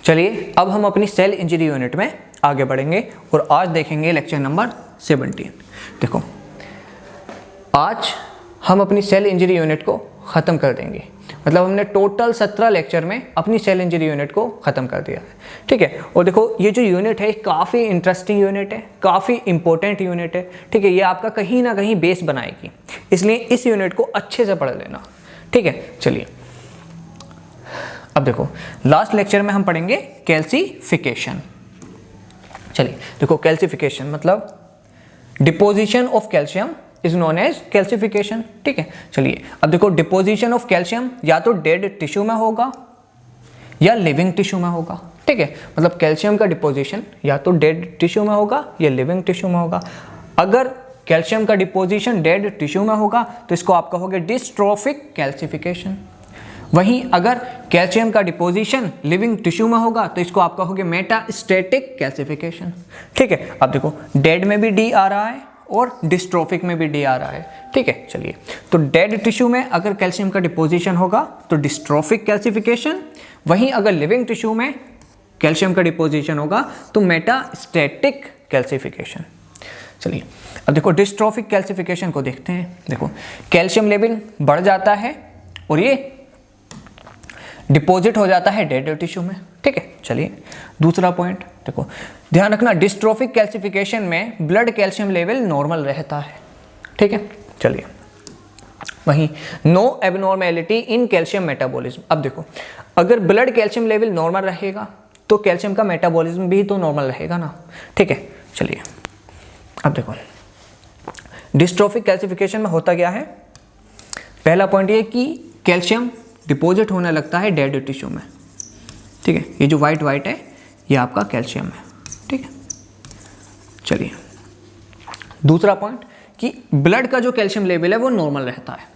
चलिए अब हम अपनी सेल इंजरी यूनिट में आगे बढ़ेंगे और आज देखेंगे लेक्चर नंबर 17। देखो आज हम अपनी सेल इंजरी यूनिट को ख़त्म कर देंगे, मतलब हमने टोटल 17 लेक्चर में अपनी सेल इंजरी यूनिट को ख़त्म कर दिया है, ठीक है। और देखो ये जो यूनिट है काफ़ी इंटरेस्टिंग यूनिट है, काफ़ी इंपॉर्टेंट यूनिट है, ठीक है। ये आपका कहीं ना कहीं बेस बनाएगी, इसलिए इस यूनिट को अच्छे से पढ़ लेना, ठीक है। चलिए अब देखो लास्ट लेक्चर में हम पढ़ेंगे कैल्सिफिकेशन। चलिए देखो कैल्सिफिकेशन मतलब deposition of calcium is known as calcification, ठीक है। चलिए अब देखो डिपोजिशन ऑफ कैल्शियम या तो डेड टिश्यू में होगा या लिविंग टिश्यू में होगा, ठीक है। मतलब कैल्शियम का डिपोजिशन या तो डेड टिश्यू में होगा या लिविंग टिश्यू में होगा। अगर कैल्शियम का डिपोजिशन डेड टिश्यू में होगा तो इसको आप कहोगे डिस्ट्रोफिक कैल्सिफिकेशन। वहीं अगर कैल्शियम का डिपोजिशन लिविंग टिश्यू में होगा तो इसको आप कहोगे मेटास्टैटिक कैल्सिफिकेशन, ठीक है। अब देखो डेड में भी डी आ रहा है और डिस्ट्रोफिक में भी डी आ रहा है, ठीक है। चलिए तो डेड टिश्यू में अगर कैल्शियम का डिपोजिशन होगा तो डिस्ट्रोफिक कैल्सिफिकेशन, वहीं अगर लिविंग टिश्यू में कैल्शियम का डिपोजिशन होगा तो मेटास्टैटिक कैल्सिफिकेशन। चलिए अब देखो डिस्ट्रोफिक कैल्सिफिकेशन को देखते हैं। देखो कैल्शियम लेवल बढ़ जाता है और ये डिपॉजिट हो जाता है डेड टिश्यू में, ठीक है। चलिए दूसरा पॉइंट देखो, ध्यान रखना डिस्ट्रोफिक कैल्सिफिकेशन में ब्लड कैल्शियम लेवल नॉर्मल रहता है, ठीक है। चलिए वहीं no abnormality in calcium metabolism. अब देखो अगर ब्लड कैल्शियम लेवल नॉर्मल रहेगा तो कैल्शियम का मेटाबॉलिज्म भी तो नॉर्मल रहेगा ना, ठीक है। चलिए अब देखो डिस्ट्रोफिक कैल्सिफिकेशन में होता क्या है। पहला पॉइंट ये कि कैल्शियम डिपॉजिट होने लगता है डेड टिश्यू में, ठीक है। ये जो वाइट वाइट है ये आपका कैल्शियम है, ठीक है। चलिए दूसरा पॉइंट कि ब्लड का जो कैल्शियम लेवल है वो नॉर्मल रहता है,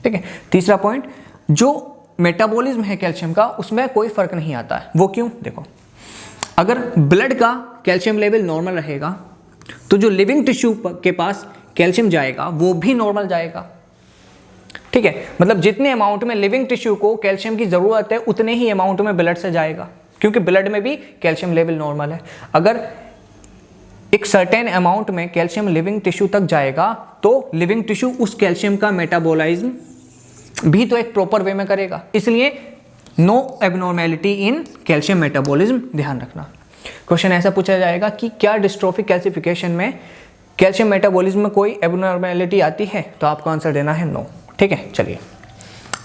ठीक है। तीसरा पॉइंट जो मेटाबॉलिज्म है कैल्शियम का उसमें कोई फर्क नहीं आता है। वो क्यों? देखो अगर ब्लड का कैल्शियम लेवल नॉर्मल रहेगा तो जो लिविंग टिश्यू के पास कैल्शियम जाएगा वो भी नॉर्मल जाएगा, ठीक है। मतलब जितने अमाउंट में लिविंग टिश्यू को कैल्शियम की ज़रूरत है उतने ही अमाउंट में ब्लड से जाएगा, क्योंकि ब्लड में भी कैल्शियम लेवल नॉर्मल है। अगर एक सर्टेन अमाउंट में कैल्शियम लिविंग टिश्यू तक जाएगा तो लिविंग टिश्यू उस कैल्शियम का मेटाबॉलाइज्म भी तो एक प्रॉपर वे में करेगा, इसलिए no abnormality in calcium metabolism. ध्यान रखना क्वेश्चन ऐसा पूछा जाएगा कि क्या डिस्ट्रोफिक कैल्सिफिकेशन में कैल्शियम मेटाबॉलिज्म में कोई एबनॉर्मेलिटी आती है, तो आपको आंसर देना है नो, ठीक है। चलिए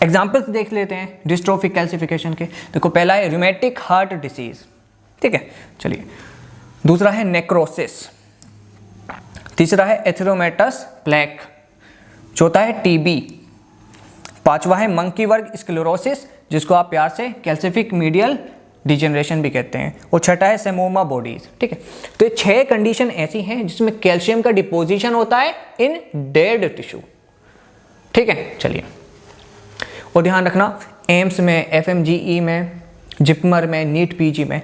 एग्जाम्पल्स देख लेते हैं डिस्ट्रोफिक कैल्सिफिकेशन के। देखो पहला है रूमेटिक हार्ट डिसीज, ठीक है। चलिए दूसरा है नेक्रोसिस, तीसरा है एथेरोमेटस प्लेक, चौथा है टीबी, पांचवा है मंकी वर्ग स्क्लेरोसिस जिसको आप प्यार से कैल्सिफिक मीडियल डिजेनरेशन भी कहते हैं, और छठा है सेमोमा बॉडीज, ठीक है। तो ये 6 कंडीशन ऐसी हैं जिसमें कैल्शियम का डिपोजिशन होता है इन डेड टिश्यू, ठीक है। चलिए और ध्यान रखना एम्स में, एफएमजीई में, जिपमर में, नीट पीजी में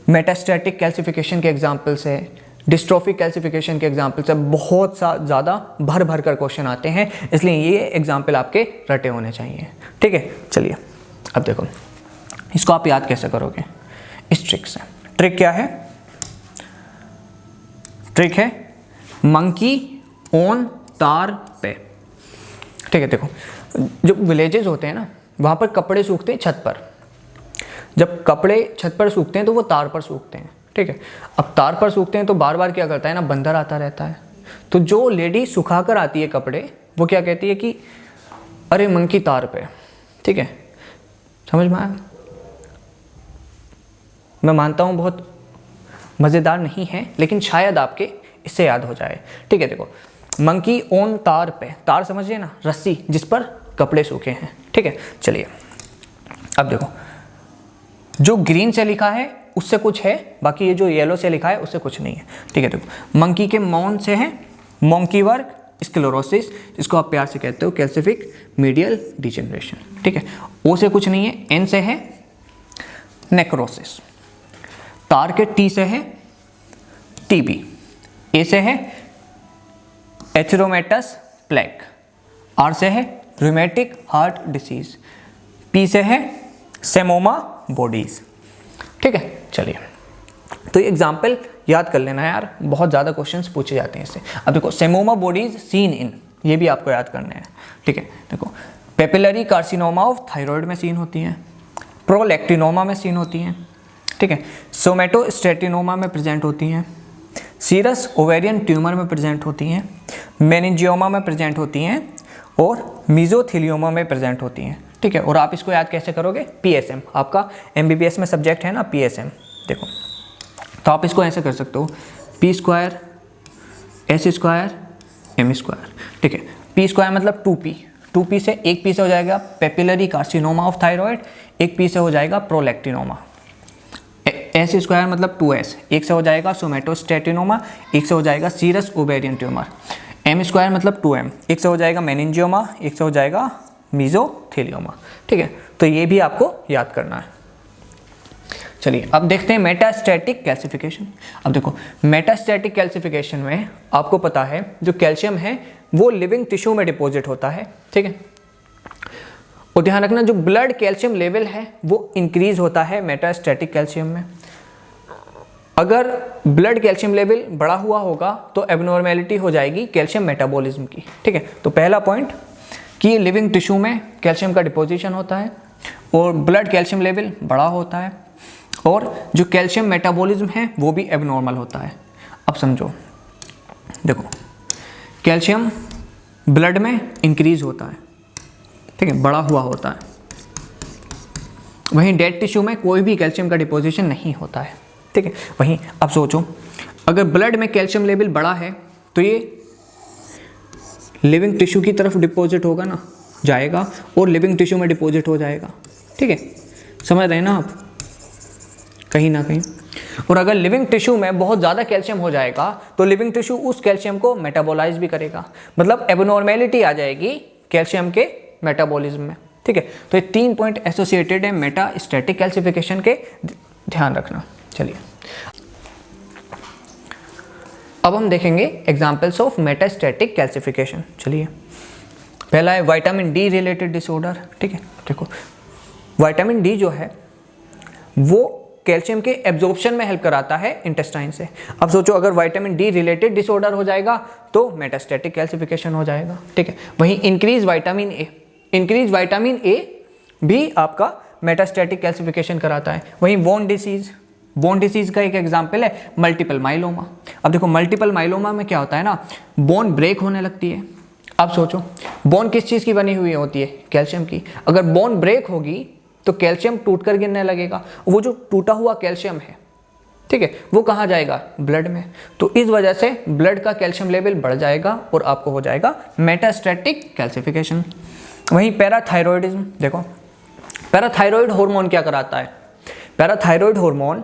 मेटास्टैटिक कैल्सिफिकेशन के एग्जाम्पल्स है, डिस्ट्रोफिक कैल्सिफिकेशन के एग्जाम्पल्स है, बहुत ज़्यादा भर भर कर क्वेश्चन आते हैं, इसलिए ये एग्जाम्पल आपके रटे होने चाहिए, ठीक है। चलिए अब देखो इसको आप याद कैसे करोगे इस ट्रिक से। ट्रिक क्या है? ट्रिक है मंकी ऑन तार पे, ठीक है। देखो जो विलेजेस होते हैं ना वहाँ पर कपड़े सूखते हैं छत पर, जब कपड़े छत पर सूखते हैं तो वो तार पर सूखते हैं, ठीक है। अब तार पर सूखते हैं तो बार बार क्या करता है ना, बंदर आता रहता है। तो जो लेडी सुखा कर आती है कपड़े वो क्या कहती है कि अरे मंकी तार पे, ठीक है। समझ में आया? मैं मानता हूँ बहुत मज़ेदार नहीं है लेकिन शायद आपके इससे याद हो जाए, ठीक है। देखो मंकी ऑन तार पे, तार समझिए ना, रस्सी जिस पर कपड़े सूखे हैं, ठीक है। चलिए अब देखो जो ग्रीन से लिखा है उससे कुछ है, बाकी ये जो येलो से लिखा है उससे कुछ नहीं है, ठीक है। देखो मंकी के मॉन से है मोंकी वर्ग स्क्लेरोसिस, जिसको आप प्यार से कहते हो कैल्सिफिक मीडियल डिजेनरेशन, ठीक है। ओ से कुछ नहीं है, एन से है नेक्रोसिस, तार के टी से है टीबी, ए से है एथेरोमेटस प्लेक, आर से है रूमेटिक हार्ट डिसीज, पी से है सेमोमा बॉडीज, ठीक है, चलिए तो ये एग्जाम्पल याद कर लेना यार, बहुत ज़्यादा क्वेश्चंस पूछे जाते हैं इससे। अब देखो सेमोमा बॉडीज सीन इन, ये भी आपको याद करने हैं, ठीक है। देखो पेपिलरी कार्सिनोमा ऑफ थायराइड में सीन होती हैं, प्रोलैक्टिनोमा में सीन होती हैं, ठीक है, सोमेटोस्टेटिनोमा में प्रेजेंट होती हैं, सीरस ओवेरियन ट्यूमर में प्रेजेंट होती हैं, मेनिंजियोमा में प्रेजेंट होती हैं और मीजोथीलियोमा में प्रेजेंट होती हैं, ठीक है। और आप इसको याद कैसे करोगे, पीएसएम, आपका एमबीबीएस में सब्जेक्ट है ना पीएसएम। देखो तो आप इसको ऐसे कर सकते हो, P square S square M square, ठीक है। पी स्क्वायर मतलब 2p, 2p से एक पी से हो जाएगा पेपिलरी कार्सिनोमा ऑफ थायराइड, एक पी से हो जाएगा प्रोलैक्टिनोमा। एस स्क्वायर मतलब 2s, एक से हो जाएगा सोमेटोस्टेटिनोमा, एक से हो जाएगा serous ovarian tumour. M square मतलब 2m, एक से हो जाएगा मेनिंजियोमा, एक से हो जाएगा मीजोथेलियोमा, ठीक है। तो ये भी आपको याद करना है। चलिए अब देखते हैं मेटास्टैटिक कैल्सिफिकेशन। अब देखो मेटास्टैटिक कैल्सिफिकेशन में आपको पता है जो कैल्शियम है वो लिविंग टिश्यू में डिपॉजिट होता है, ठीक है। और ध्यान रखना जो ब्लड कैल्शियम लेवल है वो इंक्रीज होता है मेटास्टैटिक कैल्शियम में। अगर ब्लड कैल्शियम लेवल बढ़ा हुआ होगा तो एबनॉर्मेलिटी हो जाएगी कैल्शियम मेटाबॉलिज्म की, ठीक है। तो पहला पॉइंट कि लिविंग टिश्यू में कैल्शियम का डिपोजिशन होता है और ब्लड कैल्शियम लेवल बड़ा होता है और जो कैल्शियम मेटाबॉलिज्म है वो भी एबनॉर्मल होता है। अब समझो, देखो कैल्शियम ब्लड में इंक्रीज होता है, ठीक है, बड़ा हुआ होता है, वहीं डेड टिश्यू में कोई भी कैल्शियम का डिपोजिशन नहीं होता है, ठीक है। वहीं अब सोचो अगर ब्लड में कैल्शियम लेवल बड़ा है तो ये लिविंग टिश्यू की तरफ डिपॉजिट होगा ना, जाएगा और लिविंग टिश्यू में डिपॉजिट हो जाएगा, ठीक है, समझ रहे हैं ना आप कहीं ना कहीं। और अगर लिविंग टिश्यू में बहुत ज़्यादा कैल्शियम हो जाएगा तो लिविंग टिश्यू उस कैल्शियम को मेटाबोलाइज भी करेगा, मतलब एबनॉर्मेलिटी आ जाएगी कैल्शियम के मेटाबॉलिज्म में, ठीक है। तो ये 3 पॉइंट एसोसिएटेड है मेटास्टैटिक कैल्सिफिकेशन के, ध्यान रखना। चलिए अब हम देखेंगे एग्जांपल्स ऑफ मेटास्टैटिक कैल्सिफिकेशन। चलिए पहला है विटामिन डी रिलेटेड डिसऑर्डर, ठीक है। देखो विटामिन डी जो है वो कैल्शियम के एब्जॉर्प्शन में हेल्प कराता है इंटेस्टाइन से। अब सोचो अगर विटामिन डी रिलेटेड डिसऑर्डर हो जाएगा तो मेटास्टैटिक कैल्सिफिकेशन हो जाएगा, ठीक है। वहीं इंक्रीज विटामिन ए भी आपका मेटास्टैटिक कैल्सिफिकेशन कराता है। वहीं बोन डिसीज का एक एग्जाम्पल है मल्टीपल माइलोमा। अब देखो मल्टीपल माइलोमा में क्या होता है ना, बोन ब्रेक होने लगती है। अब सोचो बोन किस चीज़ की बनी हुई होती है, कैल्शियम की। अगर बोन ब्रेक होगी तो कैल्शियम टूटकर गिरने लगेगा, वो जो टूटा हुआ कैल्शियम है, ठीक है, वो कहाँ जाएगा, ब्लड में। तो इस वजह से ब्लड का कैल्शियम लेवल बढ़ जाएगा और आपको हो जाएगा मेटास्टैटिक कैल्सिफिकेशन। वहीं पैराथायरॉयडिज्म, देखो पैराथायरॉयड हार्मोन क्या कराता है, पैराथायरॉयड हार्मोन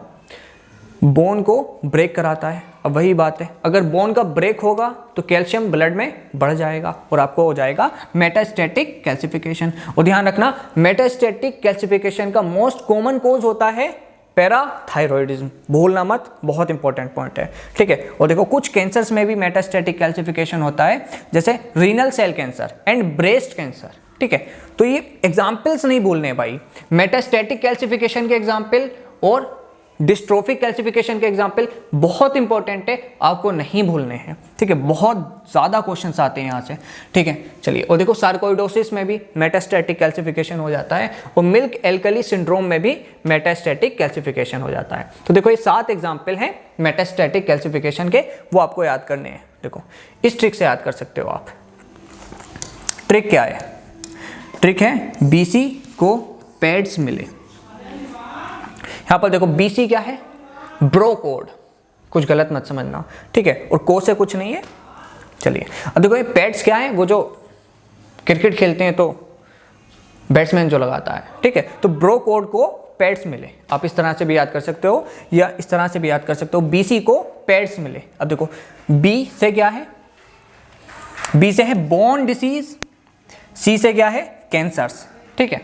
बोन को ब्रेक कराता है। अब वही बात है, अगर बोन का ब्रेक होगा तो कैल्शियम ब्लड में बढ़ जाएगा और आपको हो जाएगा मेटास्टैटिक कैल्सिफिकेशन। और ध्यान रखना मेटास्टैटिक कैल्सिफिकेशन का मोस्ट कॉमन कॉज होता है पैराथायरॉयडिज्म, भूलना मत, बहुत इंपॉर्टेंट पॉइंट है, ठीक है। और देखो कुछ कैंसर्स में भी मेटास्टैटिक कैल्सिफिकेशन होता है, जैसे renal cell cancer and breast cancer, ठीक है। तो ये एग्जाम्पल्स नहीं भूलने भाई, मेटास्टैटिक कैल्सिफिकेशन के एग्जाम्पल और डिस्ट्रोफिक कैल्सिफिकेशन के एग्जाम्पल बहुत इंपॉर्टेंट है, आपको नहीं भूलने हैं, ठीक है। बहुत ज़्यादा क्वेश्चंस आते हैं यहाँ से, ठीक है। चलिए और देखो सार्कोइडोसिस में भी मेटास्टैटिक कैल्सिफिकेशन हो जाता है और मिल्क एल्कली सिंड्रोम में भी मेटास्टैटिक कैल्सिफिकेशन हो जाता है। तो देखो ये 7 एग्जाम्पल हैं मेटास्टैटिक कैल्सिफिकेशन के, वो आपको याद करने हैं। देखो इस ट्रिक से याद कर सकते हो आप। ट्रिक क्या है, ट्रिक है बीसी को पैड्स मिले। यहाँ पर देखो BC क्या है, ब्रो कोड, कुछ गलत मत समझना, ठीक है, और को से कुछ नहीं है। चलिए अब देखो ये पैड्स क्या है, वो जो क्रिकेट खेलते हैं तो बैट्समैन जो लगाता है, ठीक है। तो ब्रो कोड को पैड्स मिले, आप इस तरह से भी याद कर सकते हो या इस तरह से भी याद कर सकते हो, BC को पैड्स मिले। अब देखो B से क्या है, B से है बोन डिसीज, C से क्या है, कैंसर्स, ठीक है।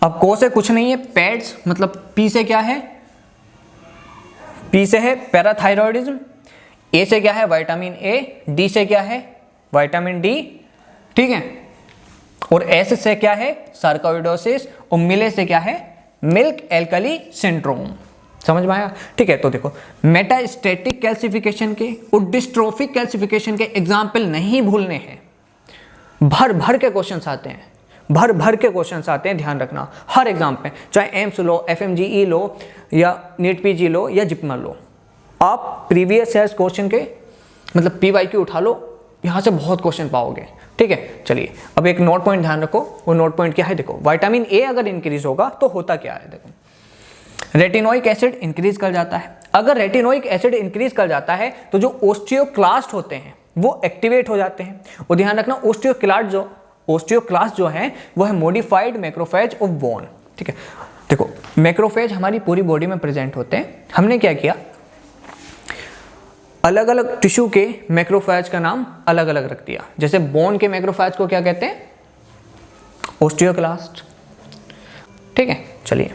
अब को से कुछ नहीं है, पैड्स, मतलब P से क्या है, P से है पैराथायरॉयडिज्म, A से क्या है विटामिन A, D से क्या है विटामिन D, ठीक है, और S से क्या है सार्कोइडोसिस और मिले से क्या है मिल्क एल्कली सिंड्रोम। समझ में आया? ठीक है, तो देखो मेटास्टैटिक कैल्सिफिकेशन के और डिस्ट्रोफिक कैल्सिफिकेशन के एग्जाम्पल नहीं भूलने हैं। भर भर के क्वेश्चंस आते हैं, भर भर के क्वेश्चंस आते हैं, ध्यान रखना हर एग्जाम पे, चाहे एम्स लो, FMGE लो या नीट PG लो या जिपमर लो। आप प्रीवियस ईयर्स क्वेश्चन के मतलब PYQ उठा लो, यहाँ से बहुत क्वेश्चन पाओगे। ठीक है, चलिए अब एक नोट पॉइंट ध्यान रखो। वो नोट पॉइंट क्या है? देखो विटामिन ए अगर इंक्रीज होगा तो होता क्या है? देखो रेटिनोइक एसिड इंक्रीज कर जाता है। अगर रेटिनोइक एसिड इंक्रीज कर जाता है तो जो ओस्टियोक्लास्ट होते हैं वो एक्टिवेट हो जाते हैं। और ध्यान रखना ओस्टियोक्लास्ट जो है वो है मॉडिफाइड मैक्रोफेज ऑफ बोन। ठीक है, देखो मैक्रोफेज हमारी पूरी बॉडी में प्रेजेंट होते हैं। हमने क्या किया, अलग अलग टिश्यू के मैक्रोफेज का नाम अलग अलग रख दिया। जैसे बोन के मैक्रोफेज को क्या कहते हैं? ओस्टियोक्लास्ट। ठीक है, चलिए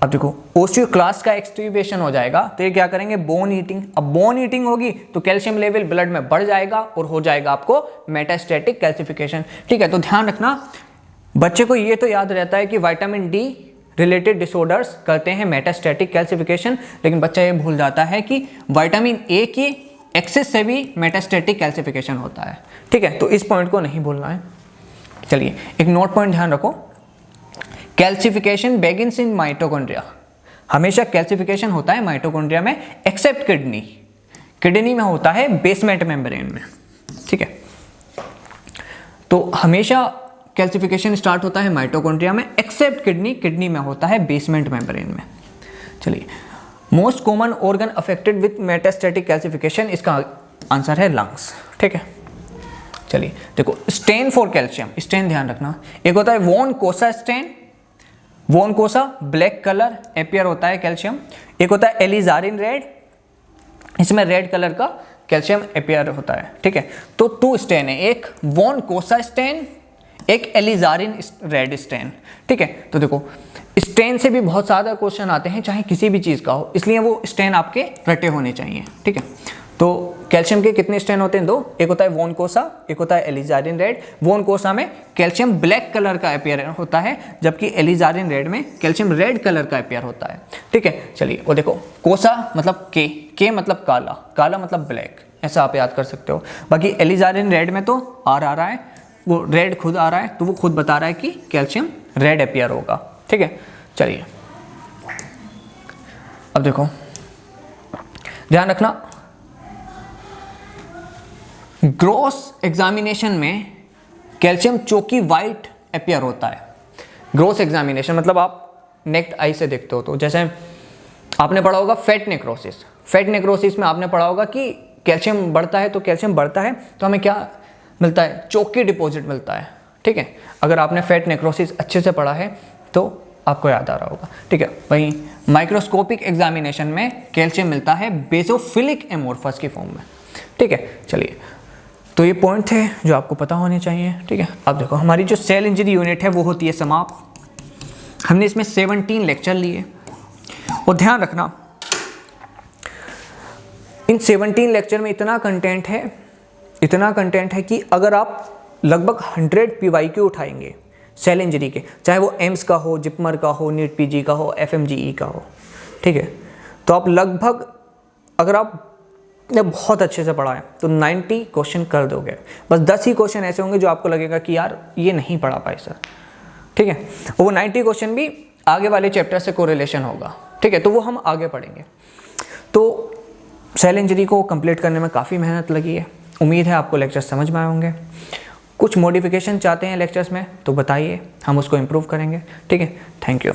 अब देखो ओस्टियोक्लास्ट का एक्टिवेशन हो जाएगा तो ये क्या करेंगे? Bone eating. अब बोन ईटिंग होगी तो कैल्शियम लेवल ब्लड में बढ़ जाएगा और हो जाएगा आपको मेटास्टैटिक कैल्सिफिकेशन। ठीक है, तो ध्यान रखना बच्चे को ये तो याद रहता है कि विटामिन डी रिलेटेड डिसऑर्डर्स करते हैं मेटास्टैटिक कैल्सिफिकेशन, लेकिन बच्चा ये भूल जाता है कि विटामिन ए की एक्सेस से भी मेटास्टैटिक कैल्सिफिकेशन होता है। ठीक है, तो इस पॉइंट को नहीं भूलना है। चलिए एक नोट पॉइंट ध्यान रखो, कैल्सिफिकेशन बेगिंस इन माइटोकॉन्ड्रिया। हमेशा कैल्सिफिकेशन होता है माइटोकॉन्ड्रिया में, एक्सेप्ट किडनी। किडनी में होता है बेसमेंट मेम्ब्रेन में। ठीक है, तो हमेशा कैल्सिफिकेशन स्टार्ट होता है माइटोकॉन्ड्रिया में, एक्सेप्ट किडनी में होता है बेसमेंट मेम्ब्रेन में। चलिए most common organ affected with metastatic calcification, इसका आंसर है लंग्स। ठीक है, चलिए देखो स्टेन फॉर कैल्शियम, स्टेन ध्यान रखना, एक होता है वॉन कोसा स्टेन। वॉन कोसा ब्लैक कलर एपियर होता है कैल्शियम। एक होता है एलिजारिन रेड, इसमें रेड कलर का कैल्शियम एपियर होता है। ठीक है, तो 2 स्टेन है, एक वॉन कोसा स्टेन, एक एलिजारिन रेड स्टेन। ठीक है, तो देखो स्टेन से भी बहुत ज़्यादा क्वेश्चन आते हैं चाहे किसी भी चीज़ का हो, इसलिए वो स्टेन आपके रटे होने चाहिए। ठीक है, तो कैल्शियम के कितने स्टेन होते हैं? 2, एक होता है वॉन कोसा, एक होता है एलिजारिन रेड। वॉन कोसा में कैल्शियम ब्लैक कलर का अपियर होता है, जबकि एलिजारिन रेड में कैल्शियम रेड कलर का अपियर होता है। ठीक है, चलिए वो देखो कोसा मतलब के मतलब काला, काला मतलब ब्लैक, ऐसा आप याद कर सकते हो। बाकी एलिजारिन रेड में तो आर आ रहा है, वो रेड खुद आ रहा है, तो वो खुद बता रहा है कि कैल्शियम रेड अपियर होगा। ठीक है, चलिए अब देखो ध्यान रखना, ग्रॉस एग्जामिनेशन में कैल्शियम चोकी वाइट अपियर होता है। ग्रॉस एग्जामिनेशन मतलब आप नेक्ड आई से देखते हो, तो जैसे आपने पढ़ा होगा फैट नेक्रोसिस। फैट नेक्रोसिस में आपने पढ़ा होगा कि कैल्शियम बढ़ता है, तो कैल्शियम बढ़ता है तो हमें क्या मिलता है? चोकी डिपॉजिट मिलता है। ठीक है, अगर आपने फैट नेक्रोसिस अच्छे से पढ़ा है तो आपको याद आ रहा होगा। ठीक है, वहीं माइक्रोस्कोपिक एग्जामिनेशन में कैल्शियम मिलता है बेसोफिलिक एमोर्फस की फॉर्म में। ठीक है, चलिए तो ये पॉइंट थे जो आपको पता होने चाहिए। ठीक है, अब देखो हमारी जो सेल इंजरी यूनिट है वो होती है समाप्त। हमने इसमें 17 लेक्चर लिए और ध्यान रखना इन 17 लेक्चर में इतना कंटेंट है कि अगर आप लगभग 100 PYQ उठाएंगे सेल इंजरी के, चाहे वो एम्स का हो, जिपमर का हो, नीट PG का हो, FMGE का हो, ठीक है, तो आप लगभग अगर आप ने बहुत अच्छे से पढ़ा है तो 90 क्वेश्चन कर दोगे। बस 10 ही क्वेश्चन ऐसे होंगे जो आपको लगेगा कि यार ये नहीं पढ़ा पाए सर। ठीक है, वो 90 क्वेश्चन भी आगे वाले चैप्टर से कोरिलेशन होगा। ठीक है, तो वो हम आगे पढ़ेंगे। तो सेल इंजरी को कंप्लीट करने में काफ़ी मेहनत लगी है। उम्मीद है आपको लेक्चर्स समझ में आए होंगे। कुछ मॉडिफिकेशन चाहते हैं लेक्चर्स में तो बताइए, हम उसको इम्प्रूव करेंगे। ठीक है, थैंक यू।